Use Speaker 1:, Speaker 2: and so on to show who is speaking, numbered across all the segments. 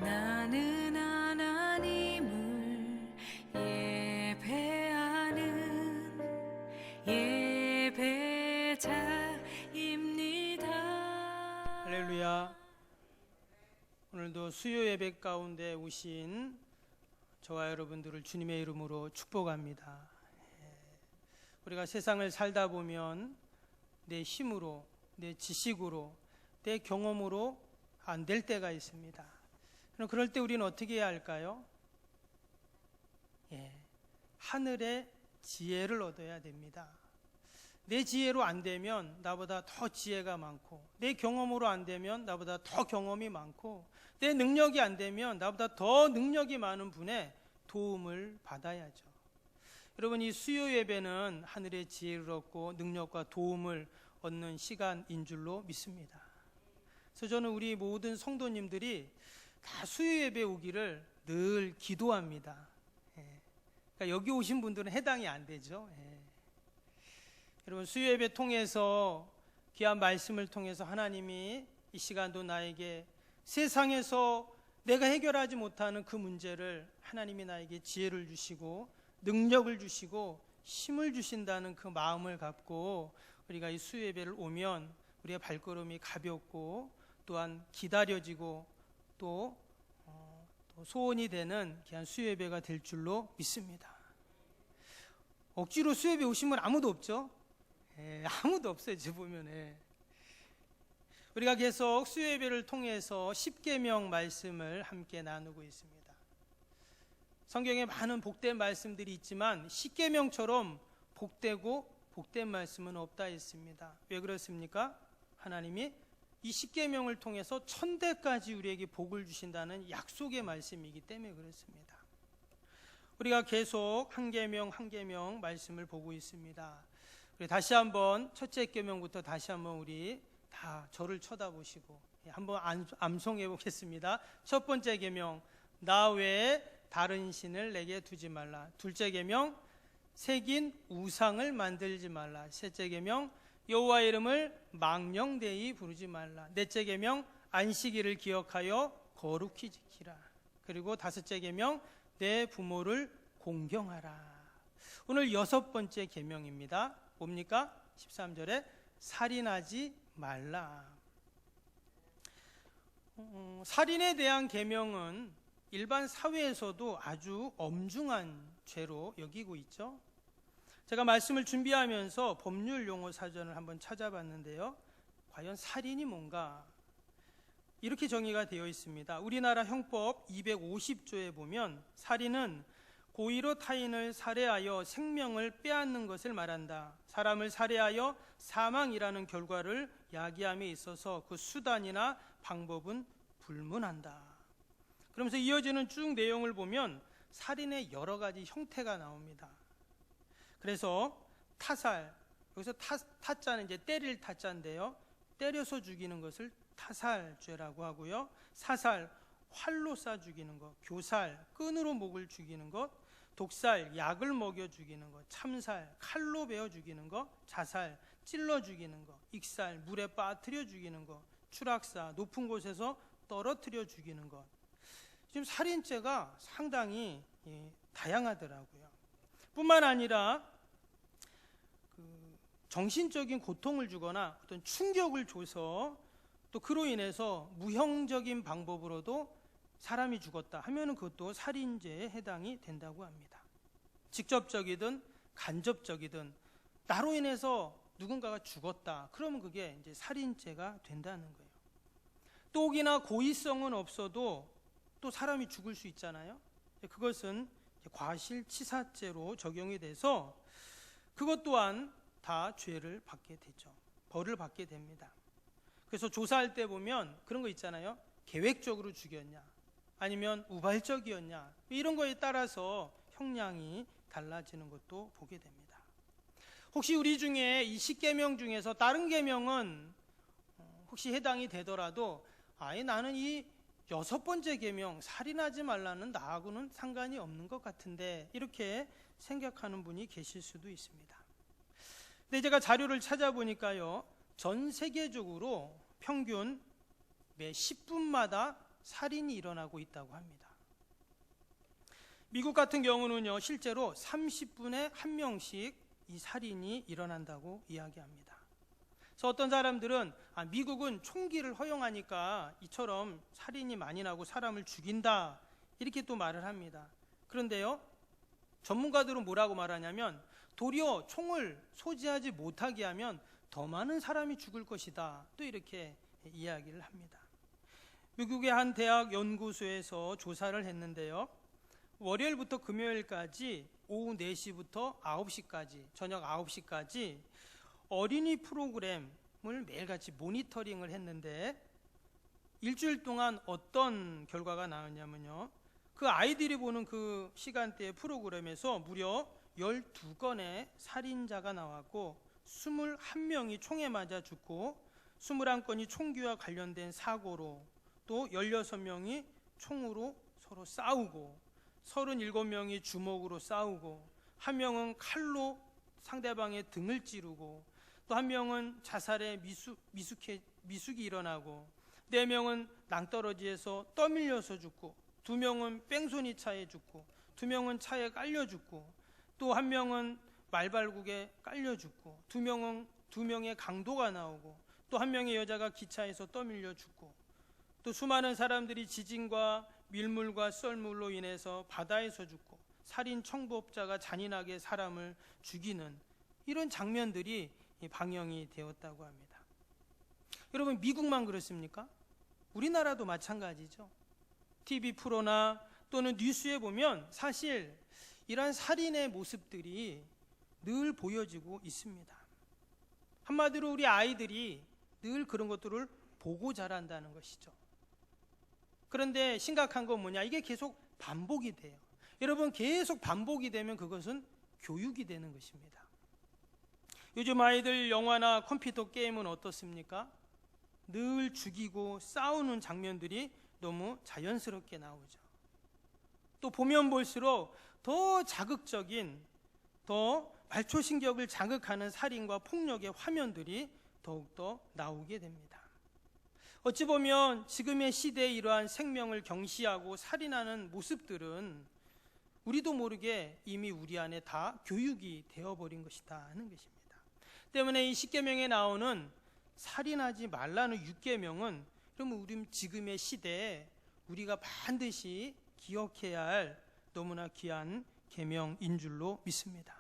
Speaker 1: 나는 하나님을 예배하는 예배자입니다.
Speaker 2: 할렐루야. 오늘도 수요 예배 가운데 오신 저와 여러분들을 주님의 이름으로 축복합니다. 우리가 세상을 살다 보면 내 힘으로, 내 지식으로, 내 경험으로 안 될 때가 있습니다. 그럼 그럴 때 우리는 어떻게 해야 할까요? 하늘의 지혜를 얻어야 됩니다. 내 지혜로 안 되면 나보다 더 지혜가 많고, 내 경험으로 안 되면 나보다 더 경험이 많고, 내 능력이 안 되면 나보다 더 능력이 많은 분의 도움을 받아야죠. 여러분, 이 수요 예배는 하늘의 지혜를 얻고 능력과 도움을 얻는 시간인 줄로 믿습니다. 그래서 저는 우리 모든 성도님들이 다 수요 예배 오기를 늘 기도합니다. 그러니까 여기 오신 분들은 해당이 안 되죠. 여러분, 수요 예배 통해서, 귀한 말씀을 통해서 하나님이 이 시간도 나에게 세상에서 내가 해결하지 못하는 그 문제를 하나님이 나에게 지혜를 주시고 능력을 주시고 힘을 주신다는 그 마음을 갖고 우리가 이 수요 예배를 오면 우리의 발걸음이 가볍고 또한 기다려지고 또 소원이 되는 귀한 수요 예배가 될 줄로 믿습니다. 억지로 수요 예배 오신 분 아무도 없죠? 아무도 없어요. 지금 보면. 우리가 계속 수요 예배를 통해서 십계명 말씀을 함께 나누고 있습니다. 성경에 많은 복된 말씀들이 있지만 십계명처럼 복되고 복된 말씀은 없다 했습니다. 왜 그렇습니까? 하나님이 이 십계명을 통해서 천대까지 우리에게 복을 주신다는 약속의 말씀이기 때문에 그렇습니다. 우리가 계속 한 계명 한 계명 말씀을 보고 있습니다. 우리 다시 한번 첫째 계명부터 다시 한번 우리 다 저를 쳐다보시고 한번 암송해 보겠습니다. 첫 번째 계명, 나 외에 다른 신을 내게 두지 말라. 둘째 계명, 새긴 우상을 만들지 말라. 셋째 계명, 여호와의 이름을 망령되이 부르지 말라. 넷째 계명, 안식일을 기억하여 거룩히 지키라. 그리고 다섯째 계명, 내 부모를 공경하라. 오늘 여섯 번째 계명입니다. 뭡니까? 13절에 살인하지 말라. 살인에 대한 계명은 일반 사회에서도 아주 엄중한 죄로 여기고 있죠. 제가 말씀을 준비하면서 법률 용어 사전을 한번 찾아봤는데요. 과연 살인이 뭔가? 이렇게 정의가 되어 있습니다. 우리나라 형법 250조에 보면 살인은 고의로 타인을 살해하여 생명을 빼앗는 것을 말한다. 사람을 살해하여 사망이라는 결과를 야기함에 있어서 그 수단이나 방법은 불문한다. 그러면서 이어지는 쭉 내용을 보면 살인의 여러 가지 형태가 나옵니다. 그래서 타살, 여기서 타자는 이제 때릴 타자인데요. 때려서 죽이는 것을 타살죄라고 하고요. 사살, 활로 쏴 죽이는 것, 교살, 끈으로 목을 죽이는 것, 독살, 약을 먹여 죽이는 것, 참살, 칼로 베어 죽이는 것, 자살, 찔러 죽이는 것, 익살, 물에 빠뜨려 죽이는 것, 추락사, 높은 곳에서 떨어뜨려 죽이는 것. 지금 살인죄가 상당히 다양하더라고요. 뿐만 아니라 정신적인 고통을 주거나 어떤 충격을 줘서 또 그로 인해서 무형적인 방법으로도 사람이 죽었다 하면은 그것도 살인죄에 해당이 된다고 합니다. 직접적이든 간접적이든 나로 인해서 누군가가 죽었다 그러면 그게 이제 살인죄가 된다는 거예요. 똑이나 고의성은 없어도 또 사람이 죽을 수 있잖아요. 그것은 과실치사죄로 적용이 돼서 그것 또한 다 죄를 받게 되죠. 벌을 받게 됩니다. 그래서 조사할 때 보면 그런 거 있잖아요. 계획적으로 죽였냐 아니면 우발적이었냐 이런 거에 따라서 형량이 달라지는 것도 보게 됩니다. 혹시 우리 중에 이 십계명 중에서 다른 계명은 혹시 해당이 되더라도 아예 나는 이 여섯 번째 계명 살인하지 말라는 나하고는 상관이 없는 것 같은데 이렇게 생각하는 분이 계실 수도 있습니다. 근데 제가 자료를 찾아보니까요, 전 세계적으로 평균 매 10분마다 살인이 일어나고 있다고 합니다. 미국 같은 경우는요, 실제로 30분에 한 명씩 이 살인이 일어난다고 이야기합니다. 그래서 어떤 사람들은 미국은 총기를 허용하니까 이처럼 살인이 많이 나고 사람을 죽인다, 이렇게 또 말을 합니다. 그런데요, 전문가들은 뭐라고 말하냐면 도리어 총을 소지하지 못하게 하면 더 많은 사람이 죽을 것이다, 또 이렇게 이야기를 합니다. 미국의 한 대학 연구소에서 조사를 했는데요, 월요일부터 금요일까지 오후 4시부터 9시까지, 저녁 9시까지 어린이 프로그램을 매일같이 모니터링을 했는데 일주일 동안 어떤 결과가 나왔냐면요, 그 아이들이 보는 그 시간대의 프로그램에서 무려 12건의 살인자가 나왔고 21명이 총에 맞아 죽고 21건이 총기와 관련된 사고로, 또 16명이 총으로 서로 싸우고 37명이 주먹으로 싸우고, 한 명은 칼로 상대방의 등을 찌르고, 또 한 명은 자살의 미숙이 일어나고, 4명은 낭떠러지에서 떠밀려서 죽고, 2명은 뺑소니 차에 죽고, 2명은 차에 깔려 죽고, 또 한 명은 말발굽에 깔려 죽고, 2명의 강도가 나오고, 또 한 명의 여자가 기차에서 떠밀려 죽고, 또 수많은 사람들이 지진과 밀물과 썰물로 인해서 바다에서 죽고, 살인 청부업자가 잔인하게 사람을 죽이는 이런 장면들이 방영이 되었다고 합니다. 여러분, 미국만 그렇습니까? 우리나라도 마찬가지죠. TV 프로나 또는 뉴스에 보면 사실 이러한 살인의 모습들이 늘 보여지고 있습니다. 한마디로 우리 아이들이 늘 그런 것들을 보고 자란다는 것이죠. 그런데 심각한 건 뭐냐? 이게 계속 반복이 돼요. 여러분, 계속 반복이 되면 그것은 교육이 되는 것입니다. 요즘 아이들 영화나 컴퓨터 게임은 어떻습니까? 늘 죽이고 싸우는 장면들이 너무 자연스럽게 나오죠. 또 보면 볼수록 더 자극적인, 더 말초신경을 자극하는 살인과 폭력의 화면들이 더욱더 나오게 됩니다. 어찌 보면 지금의 시대에 이러한 생명을 경시하고 살인하는 모습들은 우리도 모르게 이미 우리 안에 다 교육이 되어버린 것이다 하는 것입니다. 때문에 이 십계명에 나오는 살인하지 말라는 6계명은 그러면 우리 지금의 시대에 우리가 반드시 기억해야 할 너무나 귀한 계명인 줄로 믿습니다.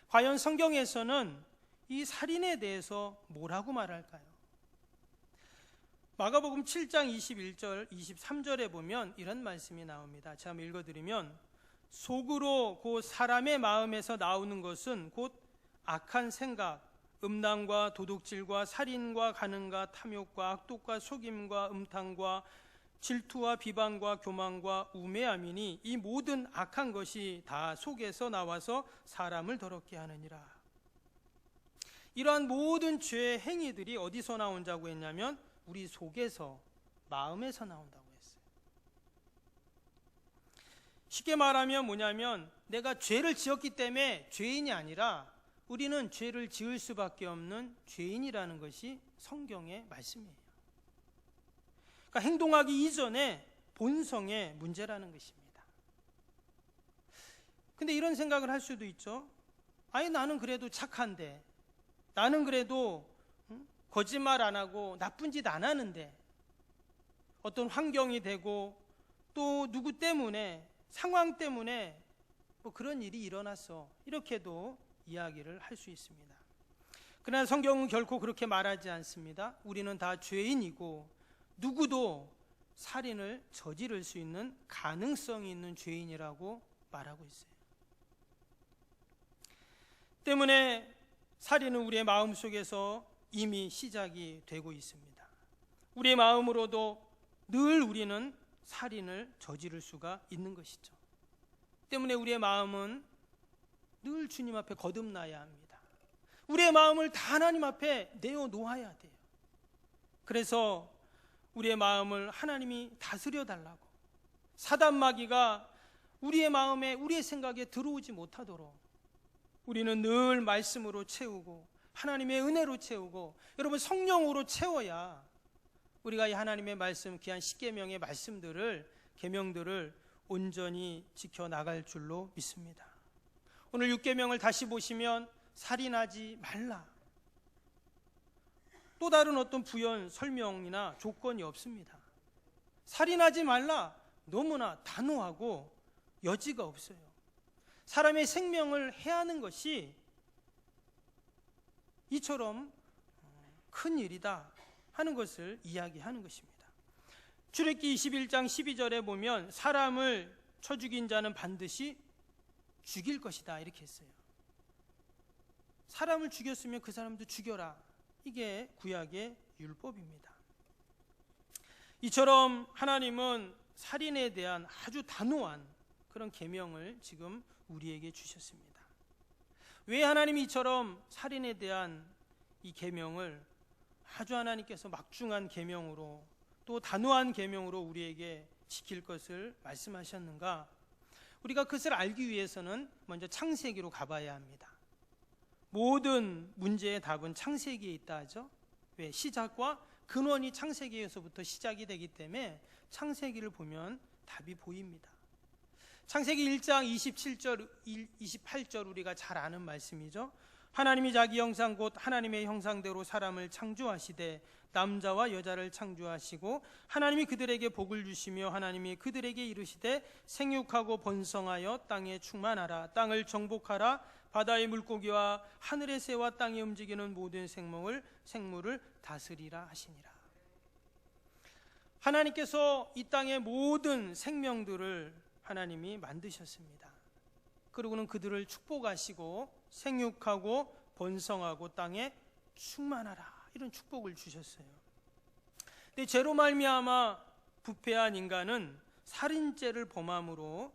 Speaker 2: 과연 성경에서는 이 살인에 대해서 뭐라고 말할까요? 마가복음 7장 21절 23절에 보면 이런 말씀이 나옵니다. 제가 한번 읽어드리면, 속으로 곧 사람의 마음에서 나오는 것은 곧 악한 생각, 음란과 도둑질과 살인과 간음과 탐욕과 악독과 속임과 음탕과 질투와 비방과 교만과 우매함이니 이 모든 악한 것이 다 속에서 나와서 사람을 더럽게 하느니라. 이러한 모든 죄의 행위들이 어디서 나온다고 했냐면 우리 속에서, 마음에서 나온다고 했어요. 쉽게 말하면 뭐냐면 내가 죄를 지었기 때문에 죄인이 아니라 우리는 죄를 지을 수밖에 없는 죄인이라는 것이 성경의 말씀이에요. 그러니까 행동하기 이전에 본성의 문제라는 것입니다. 근데 이런 생각을 할 수도 있죠. 아니, 나는 그래도 착한데, 나는 그래도 거짓말 안 하고 나쁜 짓 안 하는데, 어떤 환경이 되고 또 누구 때문에, 상황 때문에 뭐 그런 일이 일어났어, 이렇게도 이야기를 할 수 있습니다. 그러나 성경은 결코 그렇게 말하지 않습니다. 우리는 다 죄인이고 누구도 살인을 저지를 수 있는 가능성이 있는 죄인이라고 말하고 있어요. 때문에 살인은 우리의 마음속에서 이미 시작이 되고 있습니다. 우리의 마음으로도 늘 우리는 살인을 저지를 수가 있는 것이죠. 때문에 우리의 마음은 늘 주님 앞에 거듭나야 합니다. 우리의 마음을 다 하나님 앞에 내어놓아야 돼요. 그래서 우리의 마음을 하나님이 다스려 달라고, 사단 마귀가 우리의 마음에, 우리의 생각에 들어오지 못하도록 우리는 늘 말씀으로 채우고 하나님의 은혜로 채우고, 여러분, 성령으로 채워야 우리가 이 하나님의 말씀, 귀한 십계명의 말씀들을, 계명들을 온전히 지켜나갈 줄로 믿습니다. 오늘 육계명을 다시 보시면 살인하지 말라, 또 다른 어떤 부연 설명이나 조건이 없습니다. 살인하지 말라, 너무나 단호하고 여지가 없어요. 사람의 생명을 해하는 것이 이처럼 큰 일이다 하는 것을 이야기하는 것입니다. 출애굽기 21장 12절에 보면 사람을 쳐 죽인 자는 반드시 죽일 것이다 이렇게 했어요. 사람을 죽였으면 그 사람도 죽여라, 이게 구약의 율법입니다. 이처럼 하나님은 살인에 대한 아주 단호한 그런 계명을 지금 우리에게 주셨습니다. 왜 하나님이 이처럼 살인에 대한 이 계명을 아주 하나님께서 막중한 계명으로, 또 단호한 계명으로 우리에게 지킬 것을 말씀하셨는가? 우리가 그것을 알기 위해서는 먼저 창세기로 가봐야 합니다. 모든 문제의 답은 창세기에 있다 하죠. 왜? 시작과 근원이 창세기에서부터 시작이 되기 때문에 창세기를 보면 답이 보입니다. 창세기 1장 27절, 28절 우리가 잘 아는 말씀이죠. 하나님이 자기 형상 곧 하나님의 형상대로 사람을 창조하시되 남자와 여자를 창조하시고 하나님이 그들에게 복을 주시며 하나님이 그들에게 이르시되 생육하고 번성하여 땅에 충만하라, 땅을 정복하라, 바다의 물고기와 하늘의 새와 땅에 움직이는 모든 생물을 다스리라 하시니라. 하나님께서 이 땅의 모든 생명들을 하나님이 만드셨습니다. 그리고는 그들을 축복하시고 생육하고 번성하고 땅에 충만하라, 이런 축복을 주셨어요. 근데 죄로 말미암아 부패한 인간은 살인죄를 범함으로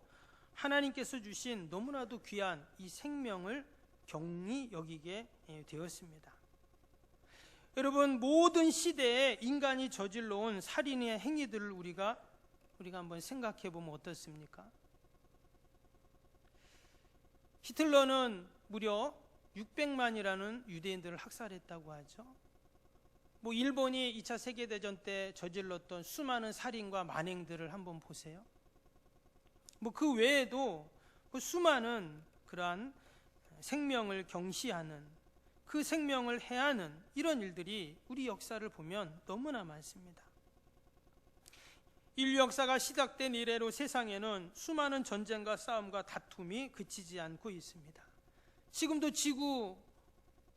Speaker 2: 하나님께서 주신 너무나도 귀한 이 생명을 경히 여기게 되었습니다. 여러분, 모든 시대에 인간이 저질러온 살인의 행위들을 우리가 한번 생각해 보면 어떻습니까? 히틀러는 무려 600만이라는 유대인들을 학살했다고 하죠. 일본이 2차 세계대전 때 저질렀던 수많은 살인과 만행들을 한번 보세요. 그 외에도 수많은 그러한 생명을 경시하는, 그 생명을 해하는 이런 일들이 우리 역사를 보면 너무나 많습니다. 인류 역사가 시작된 이래로 세상에는 수많은 전쟁과 싸움과 다툼이 그치지 않고 있습니다. 지금도 지구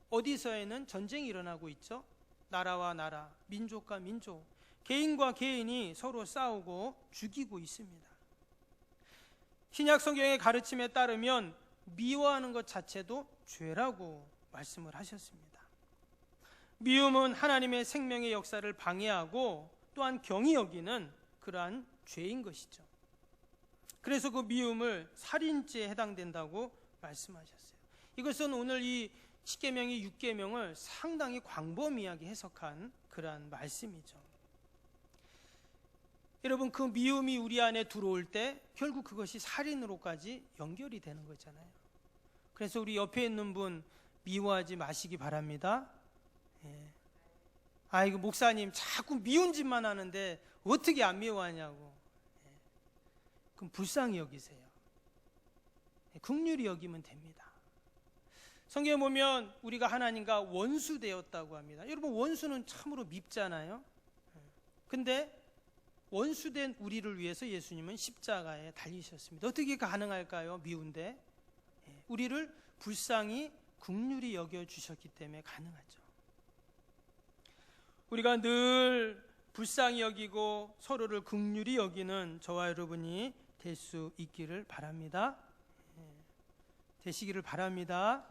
Speaker 2: 어디서에는 전쟁이 일어나고 있죠. 나라와 나라, 민족과 민족, 개인과 개인이 서로 싸우고 죽이고 있습니다. 신약 성경의 가르침에 따르면 미워하는 것 자체도 죄라고 말씀을 하셨습니다. 미움은 하나님의 생명의 역사를 방해하고 또한 경히 여기는 그러한 죄인 것이죠. 그래서 그 미움을 살인죄에 해당된다고 말씀하셨어요. 이것은 오늘 이 십계명이 육계명을 상당히 광범위하게 해석한 그러한 말씀이죠. 여러분, 그 미움이 우리 안에 들어올 때 결국 그것이 살인으로까지 연결이 되는 거잖아요. 그래서 우리 옆에 있는 분 미워하지 마시기 바랍니다. 아이고, 목사님 자꾸 미운 짓만 하는데 어떻게 안 미워하냐고. 그럼 불쌍히 여기세요. 긍휼히 여기면 됩니다. 성경에 보면 우리가 하나님과 원수 되었다고 합니다. 여러분, 원수는 참으로 밉잖아요. 근데 원수된 우리를 위해서 예수님은 십자가에 달리셨습니다. 어떻게 가능할까요? 미운데 우리를 불쌍히 긍휼히 여겨주셨기 때문에 가능하죠. 우리가 늘 불쌍히 여기고 서로를 긍휼히 여기는 저와 여러분이 될 수 있기를 바랍니다. 되시기를 바랍니다.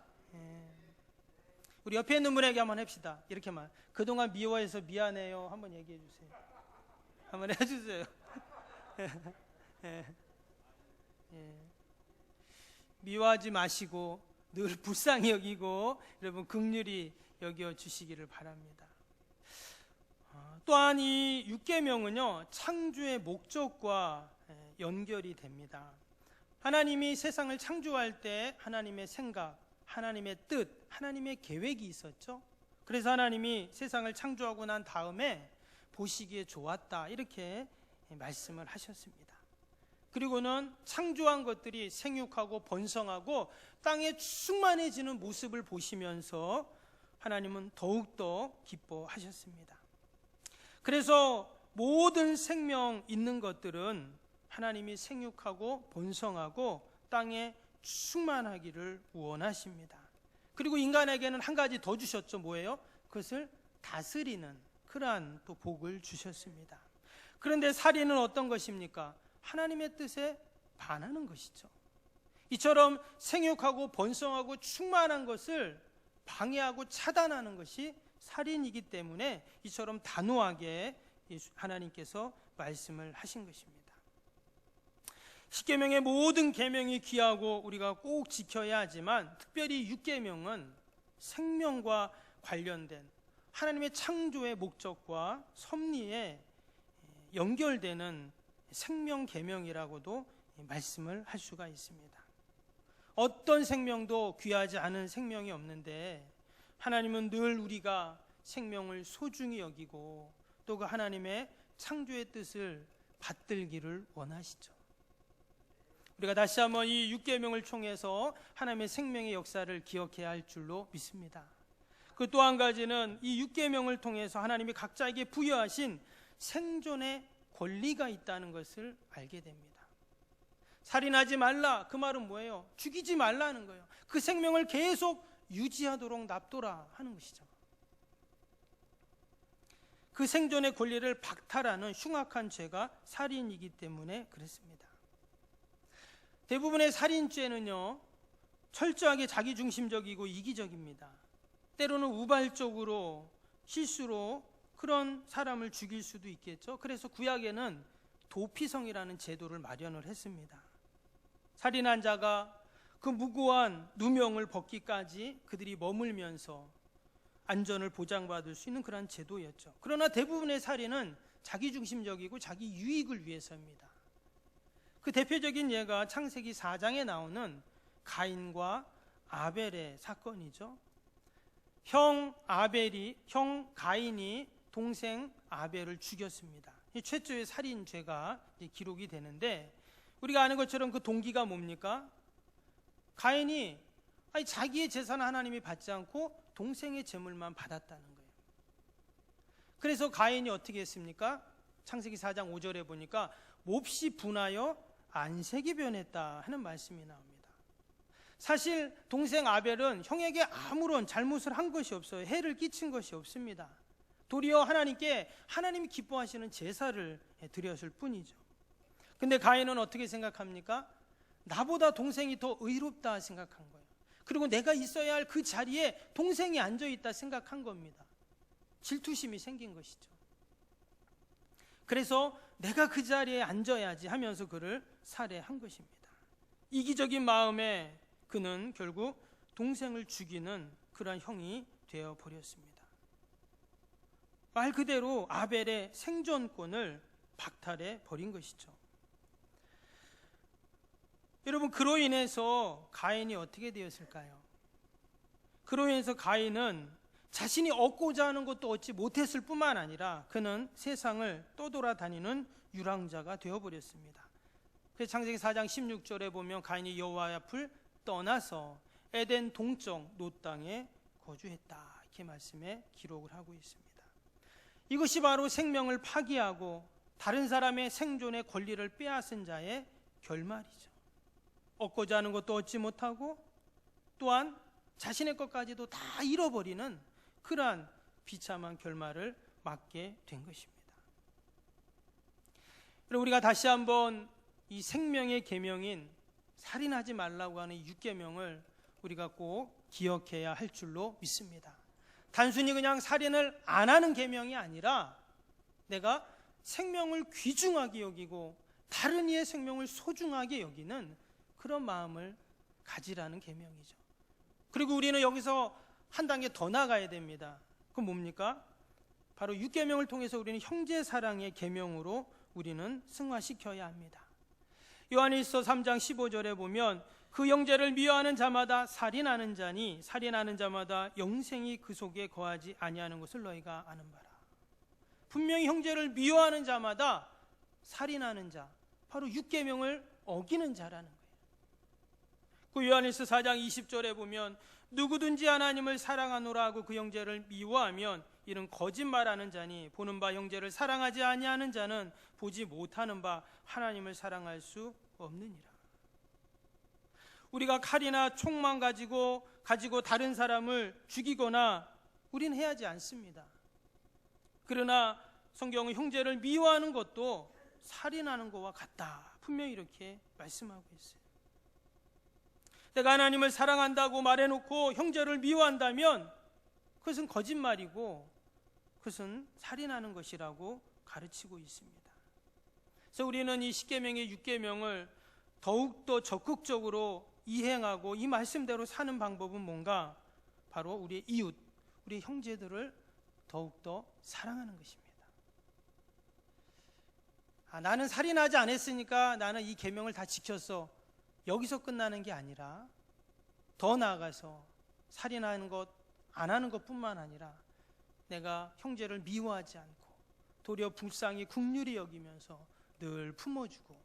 Speaker 2: 우리 옆에 있는 분에게 한번 합시다. 이렇게만, 그동안 미워해서 미안해요 한번 얘기해 주세요. 한번 해주세요. 미워하지 마시고 늘 불쌍히 여기고 여러분 긍휼히 여겨 주시기를 바랍니다. 또한 이 육계명은요, 창조의 목적과 연결이 됩니다. 하나님이 세상을 창조할 때 하나님의 생각, 하나님의 뜻, 하나님의 계획이 있었죠. 그래서 하나님이 세상을 창조하고 난 다음에 보시기에 좋았다, 이렇게 말씀을 하셨습니다. 그리고는 창조한 것들이 생육하고 번성하고 땅에 충만해지는 모습을 보시면서 하나님은 더욱더 기뻐하셨습니다. 그래서 모든 생명 있는 것들은 하나님이 생육하고 번성하고 땅에 충만하기를 원하십니다. 그리고 인간에게는 한 가지 더 주셨죠. 뭐예요? 그것을 다스리는 그러한 또 복을 주셨습니다. 그런데 살인은 어떤 것입니까? 하나님의 뜻에 반하는 것이죠. 이처럼 생육하고 번성하고 충만한 것을 방해하고 차단하는 것이 살인이기 때문에 이처럼 단호하게 하나님께서 말씀을 하신 것입니다. 십계명의 모든 계명이 귀하고 우리가 꼭 지켜야 하지만 특별히 육계명은 생명과 관련된 하나님의 창조의 목적과 섭리에 연결되는 생명 계명이라고도 말씀을 할 수가 있습니다. 어떤 생명도 귀하지 않은 생명이 없는데 하나님은 늘 우리가 생명을 소중히 여기고 또 그 하나님의 창조의 뜻을 받들기를 원하시죠. 우리가 다시 한번 이 육계명을 통해서 하나님의 생명의 역사를 기억해야 할 줄로 믿습니다. 그 또 한 가지는 이 육계명을 통해서 하나님이 각자에게 부여하신 생존의 권리가 있다는 것을 알게 됩니다. 살인하지 말라, 그 말은 뭐예요? 죽이지 말라는 거예요. 그 생명을 계속 유지하도록 놔둬라 하는 것이죠. 그 생존의 권리를 박탈하는 흉악한 죄가 살인이기 때문에 그렇습니다. 대부분의 살인죄는요, 철저하게 자기중심적이고 이기적입니다. 때로는 우발적으로 실수로 그런 사람을 죽일 수도 있겠죠. 그래서 구약에는 도피성이라는 제도를 마련을 했습니다. 살인한 자가 그 무고한 누명을 벗기까지 그들이 머물면서 안전을 보장받을 수 있는 그런 제도였죠. 그러나 대부분의 살인은 자기중심적이고 자기 유익을 위해서입니다. 그 대표적인 예가 창세기 4장에 나오는 가인과 아벨의 사건이죠. 형 가인이 동생 아벨을 죽였습니다. 이 최초의 살인죄가 기록이 되는데 우리가 아는 것처럼 그 동기가 뭡니까? 가인이 자기의 재산을 하나님이 받지 않고 동생의 재물만 받았다는 거예요. 그래서 가인이 어떻게 했습니까? 창세기 4장 5절에 보니까 몹시 분하여 안색이 변했다 하는 말씀이 나옵니다. 사실 동생 아벨은 형에게 아무런 잘못을 한 것이 없어요. 해를 끼친 것이 없습니다. 도리어 하나님께 하나님이 기뻐하시는 제사를 드렸을 뿐이죠. 근데 가인은 어떻게 생각합니까? 나보다 동생이 더 의롭다 생각한 거예요. 그리고 내가 있어야 할 그 자리에 동생이 앉아있다 생각한 겁니다. 질투심이 생긴 것이죠. 그래서 내가 그 자리에 앉아야지 하면서 그를 살해한 것입니다. 이기적인 마음에 그는 결국 동생을 죽이는 그런 형이 되어버렸습니다. 말 그대로 아벨의 생존권을 박탈해 버린 것이죠. 여러분, 그로 인해서 가인이 어떻게 되었을까요? 그로 인해서 가인은 자신이 얻고자 하는 것도 얻지 못했을 뿐만 아니라 그는 세상을 떠돌아다니는 유랑자가 되어버렸습니다. 그래서 창세기 4장 16절에 보면 가인이 여호와의 앞을 떠나서 에덴 동쪽 놋 땅에 거주했다, 이렇게 말씀에 기록을 하고 있습니다. 이것이 바로 생명을 파기하고 다른 사람의 생존의 권리를 빼앗은 자의 결말이죠. 얻고자 하는 것도 얻지 못하고 또한 자신의 것까지도 다 잃어버리는 그러한 비참한 결말을 맞게 된 것입니다. 우리가 다시 한번 이 생명의 계명인 살인하지 말라고 하는 6계명을 우리가 꼭 기억해야 할 줄로 믿습니다. 단순히 그냥 살인을 안 하는 계명이 아니라 내가 생명을 귀중하게 여기고 다른 이의 생명을 소중하게 여기는 그런 마음을 가지라는 계명이죠. 그리고 우리는 여기서 한 단계 더 나가야 됩니다. 그건 뭡니까? 바로 6계명을 통해서 우리는 형제 사랑의 계명으로 우리는 승화시켜야 합니다. 요한일서 3장 15절에 보면 그 형제를 미워하는 자마다 살인하는 자니 살인하는 자마다 영생이 그 속에 거하지 아니하는 것을 너희가 아는 바라. 분명히 형제를 미워하는 자마다 살인하는 자, 바로 6계명을 어기는 자라는 거예요. 그 요한일서 4장 20절에 보면 누구든지 하나님을 사랑하노라 하고 그 형제를 미워하면 이는 거짓말하는 자니 보는 바 형제를 사랑하지 아니하는 자는 보지 못하는 바 하나님을 사랑할 수 없느니라. 우리가 칼이나 총만 가지고 다른 사람을 죽이거나 우리는 해야지 않습니다. 그러나 성경은 형제를 미워하는 것도 살인하는 것과 같다, 분명히 이렇게 말씀하고 있어요. 내가 하나님을 사랑한다고 말해놓고 형제를 미워한다면 그것은 거짓말이고 그것은 살인하는 것이라고 가르치고 있습니다. 그래서 우리는 이 10계명의 6계명을 더욱더 적극적으로 이행하고 이 말씀대로 사는 방법은 뭔가? 바로 우리의 이웃, 우리 형제들을 더욱더 사랑하는 것입니다. 나는 살인하지 않았으니까 나는 이 계명을 다 지켰어, 여기서 끝나는 게 아니라 더 나아가서 살인하는 것, 안 하는 것뿐만 아니라 내가 형제를 미워하지 않고 도리어 불쌍히 긍휼히 여기면서 늘 품어주고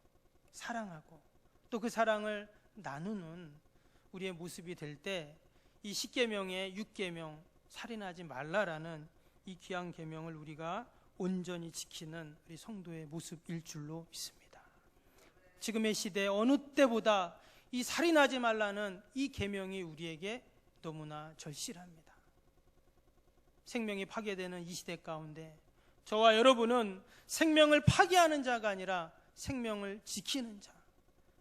Speaker 2: 사랑하고 또 그 사랑을 나누는 우리의 모습이 될 때 이 10계명의 6계명 살인하지 말라라는 이 귀한 계명을 우리가 온전히 지키는 우리 성도의 모습일 줄로 믿습니다. 지금의 시대에 어느 때보다 이 살인하지 말라는 이 계명이 우리에게 너무나 절실합니다. 생명이 파괴되는 이 시대 가운데 저와 여러분은 생명을 파괴하는 자가 아니라 생명을 지키는 자,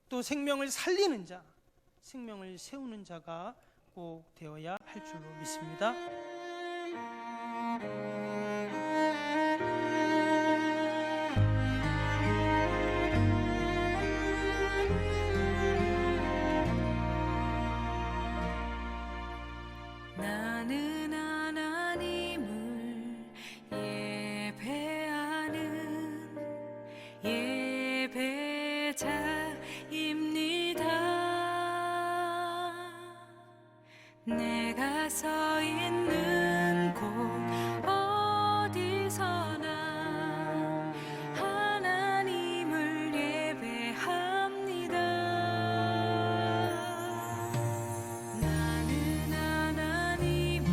Speaker 2: 또 생명을 살리는 자, 생명을 세우는 자가 꼭 되어야 할 줄로 믿습니다.
Speaker 1: 나는 하나님을 예배하는 예배자입니다. 내가 서 있는 곳 어디서나 하나님을 예배합니다. 나는 하나님을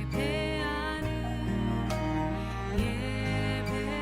Speaker 1: 예배하는 예배자입니다.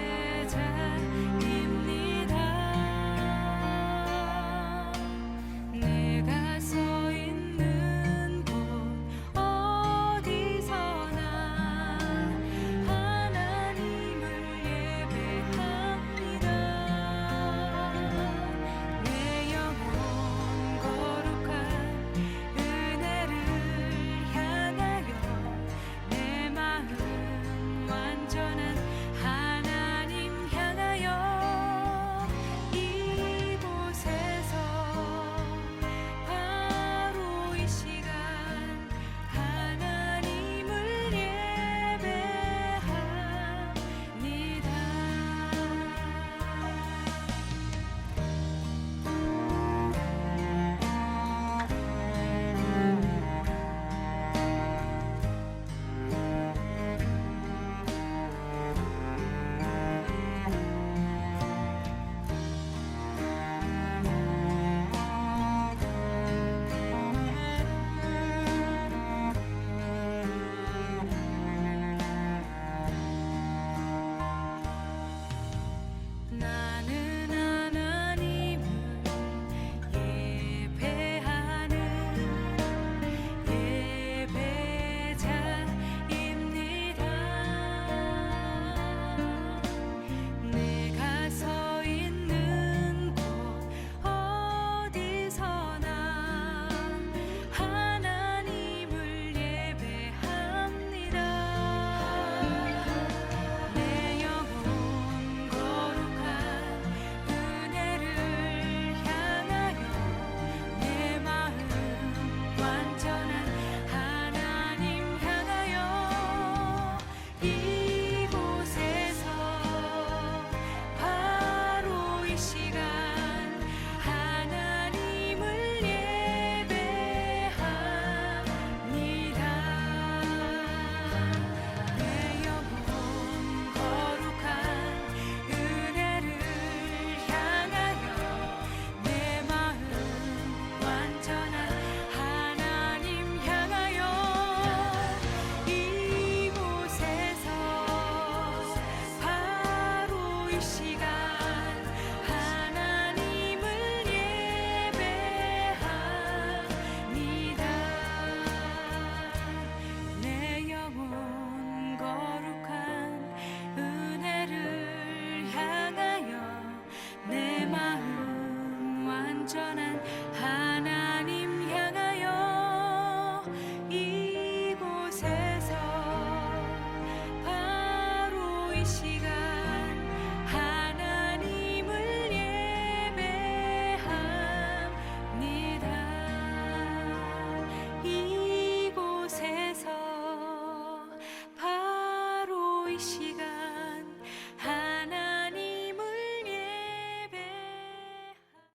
Speaker 1: 이 시간